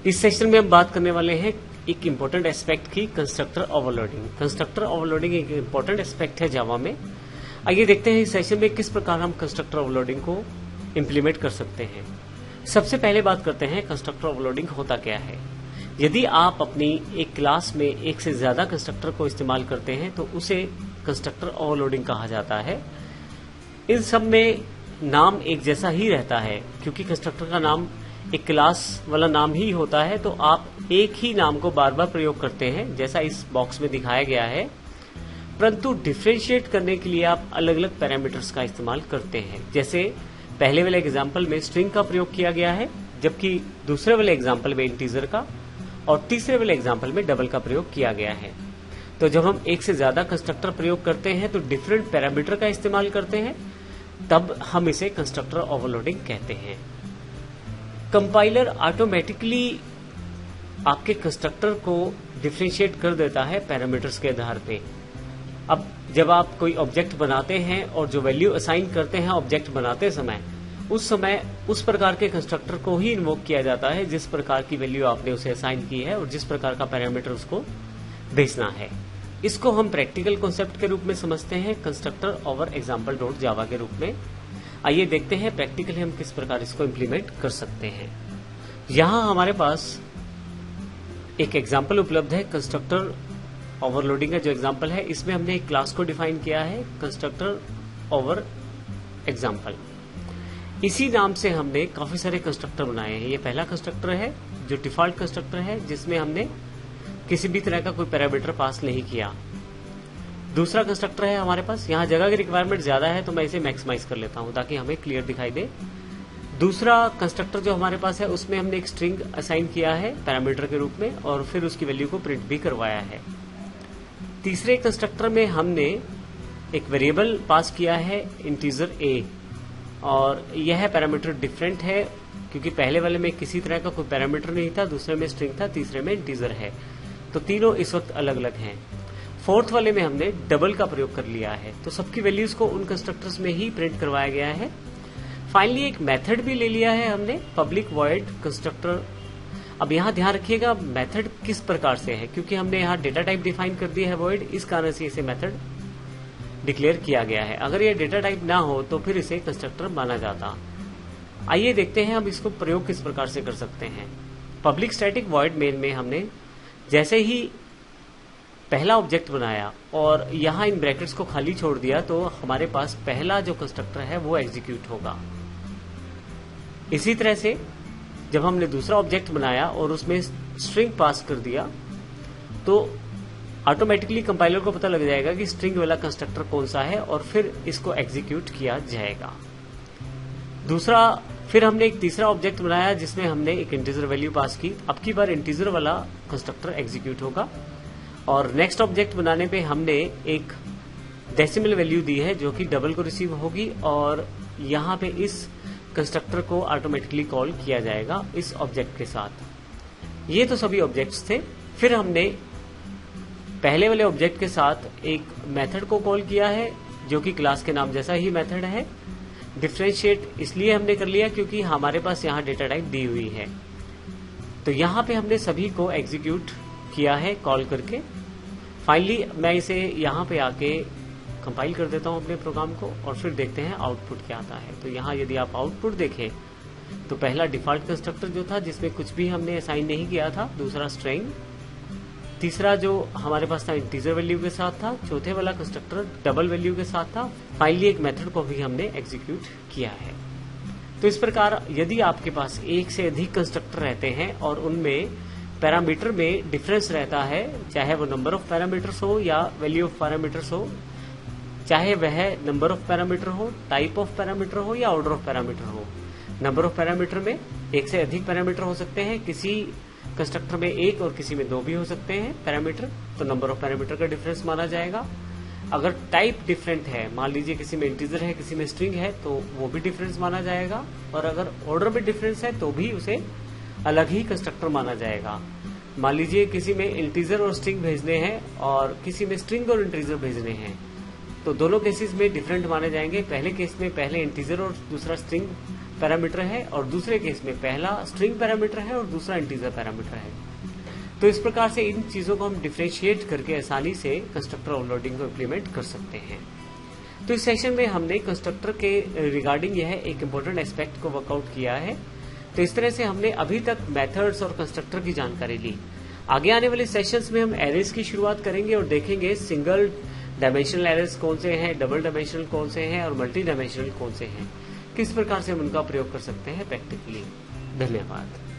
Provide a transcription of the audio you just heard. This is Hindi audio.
इस सेशन में हम बात करने वाले हैं एक इम्पोर्टेंट एस्पेक्ट की, कंस्ट्रक्टर ओवरलोडिंग। कंस्ट्रक्टर ओवरलोडिंग एक इम्पोर्टेंट एस्पेक्ट है जावा में। आइए देखते हैं इस सेशन में किस प्रकार हम कंस्ट्रक्टर ओवरलोडिंग को इम्प्लीमेंट कर सकते हैं। सबसे पहले बात करते हैं कंस्ट्रक्टर ओवरलोडिंग होता क्या है। यदि आप अपनी एक क्लास में एक से ज्यादा कंस्ट्रक्टर को इस्तेमाल करते हैं तो उसे कंस्ट्रक्टर ओवरलोडिंग कहा जाता है। इन सब में नाम एक जैसा ही रहता है, क्योंकि कंस्ट्रक्टर का नाम एक क्लास वाला नाम ही होता है, तो आप एक ही नाम को बार बार प्रयोग करते हैं जैसा इस बॉक्स में दिखाया गया है। परंतु डिफरेंशिएट करने के लिए आप अलग अलग पैरामीटर्स का इस्तेमाल करते हैं। जैसे पहले वाले एग्जाम्पल में स्ट्रिंग का प्रयोग किया गया है, जबकि दूसरे वाले एग्जाम्पल में इंटीजर का और तीसरे वाले एग्जाम्पल में डबल का प्रयोग किया गया है। तो जब हम एक से ज्यादा कंस्ट्रक्टर प्रयोग करते हैं तो डिफरेंट पैरामीटर का इस्तेमाल करते हैं, तब हम इसे कंस्ट्रक्टर ओवरलोडिंग कहते हैं। कंपाइलर ऑटोमेटिकली आपके कंस्ट्रक्टर को डिफरेंशिएट कर देता है पैरामीटर्स के आधार पे। अब जब आप कोई ऑब्जेक्ट बनाते हैं और जो वैल्यू असाइन करते हैं ऑब्जेक्ट बनाते समय, उस समय उस प्रकार के कंस्ट्रक्टर को ही इन्वोक किया जाता है जिस प्रकार की वैल्यू आपने उसे असाइन की है और जिस प्रकार का पैरामीटर उसको भेजना है। इसको हम प्रैक्टिकल कॉन्सेप्ट के रूप में समझते हैं, कंस्ट्रक्टर ओवर एग्जाम्पल डॉट जावा के रूप में। आइए देखते हैं प्रैक्टिकली हम किस प्रकार इसको इम्प्लीमेंट कर सकते हैं। यहां हमारे पास एक एग्जाम्पल उपलब्ध है कंस्ट्रक्टर ओवरलोडिंग का। जो एग्जाम्पल है इसमें हमने एक क्लास को डिफाइन किया है, कंस्ट्रक्टर ओवर एग्जाम्पल। इसी नाम से हमने काफी सारे कंस्ट्रक्टर बनाए हैं। ये पहला कंस्ट्रक्टर है जो डिफॉल्ट कंस्ट्रक्टर है, जिसमें हमने किसी भी तरह का कोई पैरामीटर पास नहीं किया। दूसरा कंस्ट्रक्टर है हमारे पास, यहाँ जगह की रिक्वायरमेंट ज्यादा है तो मैं इसे मैक्सिमाइज कर लेता हूँ ताकि हमें क्लियर दिखाई दे। दूसरा कंस्ट्रक्टर जो हमारे पास है उसमें हमने एक स्ट्रिंग असाइन किया है पैरामीटर के रूप में और फिर उसकी वैल्यू को प्रिंट भी करवाया है। तीसरे कंस्ट्रक्टर में हमने एक वेरिएबल पास किया है इंटीजर a, और यह पैरामीटर डिफरेंट है क्योंकि पहले वाले में किसी तरह का कोई पैरामीटर नहीं था, दूसरे में स्ट्रिंग था, तीसरे में इंटीजर है, तो तीनों इस वक्त अलग अलग हैं। फोर्थ वाले में हमने डबल का प्रयोग कर लिया है, तो सबकी वैल्यूज को उन कंस्ट्रक्टर्स में ही प्रिंट करवाया गया है। फाइनली एक मेथड भी ले लिया है हमने, पब्लिक वॉइड कंस्ट्रक्टर। अब यहाँ ध्यान रखिएगा मेथड किस प्रकार से है, क्योंकि हमने यहाँ डेटा टाइप डिफाइन कर दिया है वॉइड, इस कारण से इसे मेथड डिक्लेयर किया गया है। अगर ये डेटा टाइप ना हो तो फिर इसे कंस्ट्रक्टर माना जाता। आइए देखते हैं हम इसको प्रयोग किस प्रकार से कर सकते हैं। पब्लिक स्टैटिक वॉइड मेन में हमने जैसे ही पहला ऑब्जेक्ट बनाया और यहाँ इन ब्रैकेट्स को खाली छोड़ दिया तो हमारे पास पहला जो कंस्ट्रक्टर है वो एग्जीक्यूट होगा। इसी तरह से जब हमने दूसरा ऑब्जेक्ट बनाया और उसमें स्ट्रिंग पास कर दिया तो ऑटोमेटिकली कंपाइलर को पता लग जाएगा कि स्ट्रिंग वाला कंस्ट्रक्टर कौन सा है और फिर इसको एग्जीक्यूट किया जाएगा। फिर हमने एक तीसरा ऑब्जेक्ट बनाया जिसमें हमने एक इंटीजर वैल्यू पास की। अब की बार इंटीजर वाला कंस्ट्रक्टर एग्जीक्यूट होगा। और नेक्स्ट ऑब्जेक्ट बनाने पे हमने एक डेसिमल वैल्यू दी है जो कि डबल को रिसीव होगी और यहाँ पे इस कंस्ट्रक्टर को ऑटोमेटिकली कॉल किया जाएगा इस ऑब्जेक्ट के साथ। ये तो सभी ऑब्जेक्ट्स थे। फिर हमने पहले वाले ऑब्जेक्ट के साथ एक मेथड को कॉल किया है जो कि क्लास के नाम जैसा ही मेथड है। डिफरेंशिएट इसलिए हमने कर लिया क्योंकि हमारे पास यहाँ डेटा टाइप दी हुई है, तो यहाँ पे हमने सभी को एग्जीक्यूट किया है कॉल करके। फाइनली मैं इसे यहाँ पे आके कंपाइल कर देता हूँ अपने प्रोग्राम को और फिर देखते हैं आउटपुट क्या आता है। तो यहाँ यदि आप आउटपुट देखें तो पहला डिफॉल्ट कंस्ट्रक्टर जो था जिसमें कुछ भी हमने असाइन नहीं किया था, दूसरा स्ट्रिंग, तीसरा जो हमारे पास था इंटीजर वैल्यू के साथ था, चौथे वाला कंस्ट्रक्टर डबल वैल्यू के साथ था, फाइनली एक मेथड को भी हमने एग्जीक्यूट किया है। तो इस प्रकार यदि आपके पास एक से अधिक कंस्ट्रक्टर रहते हैं और उनमें पैरामीटर में डिफरेंस रहता है, चाहे वो नंबर ऑफ पैरामीटर्स हो या वैल्यू ऑफ पैरामीटर्स हो, चाहे वह नंबर ऑफ पैरामीटर हो, टाइप ऑफ पैरामीटर हो या ऑर्डर ऑफ पैरामीटर हो। नंबर ऑफ पैरामीटर में एक से अधिक पैरामीटर हो सकते हैं, किसी कंस्ट्रक्टर में एक और किसी में दो भी हो सकते हैं पैरामीटर, तो नंबर ऑफ पैरामीटर का डिफरेंस माना जाएगा। अगर टाइप डिफरेंट है, मान लीजिए किसी में इंटीजर है किसी में स्ट्रिंग है, तो वो भी डिफरेंस माना जाएगा। और अगर ऑर्डर में डिफरेंस है तो भी उसे अलग ही कंस्ट्रक्टर माना जाएगा। मान लीजिए किसी में इंटीजर और स्ट्रिंग भेजने हैं और किसी में स्ट्रिंग और इंटीजर भेजने हैं, तो दोनों केसेस में डिफरेंट माने जाएंगे। पहले केस में पहले इंटीजर और दूसरा स्ट्रिंग पैरामीटर है और दूसरे केस में पहला स्ट्रिंग पैरामीटर है और दूसरा इंटीजर पैरामीटर है। तो इस प्रकार से इन चीजों को हम डिफरेंशिएट करके आसानी से कंस्ट्रक्टर ओवरलोडिंग को इम्प्लीमेंट कर सकते हैं। तो इस सेशन में हमने कंस्ट्रक्टर के रिगार्डिंग यह एक इम्पोर्टेंट एस्पेक्ट को वर्कआउट किया है। तो इस तरह से हमने अभी तक मेथड्स और कंस्ट्रक्टर की जानकारी ली। आगे आने वाले सेशंस में हम एरेज की शुरुआत करेंगे और देखेंगे सिंगल डायमेंशनल एरेज कौन से हैं, डबल डायमेंशनल कौन से हैं और मल्टी डायमेंशनल कौन से हैं, किस प्रकार से हम उनका प्रयोग कर सकते हैं प्रैक्टिकली। धन्यवाद।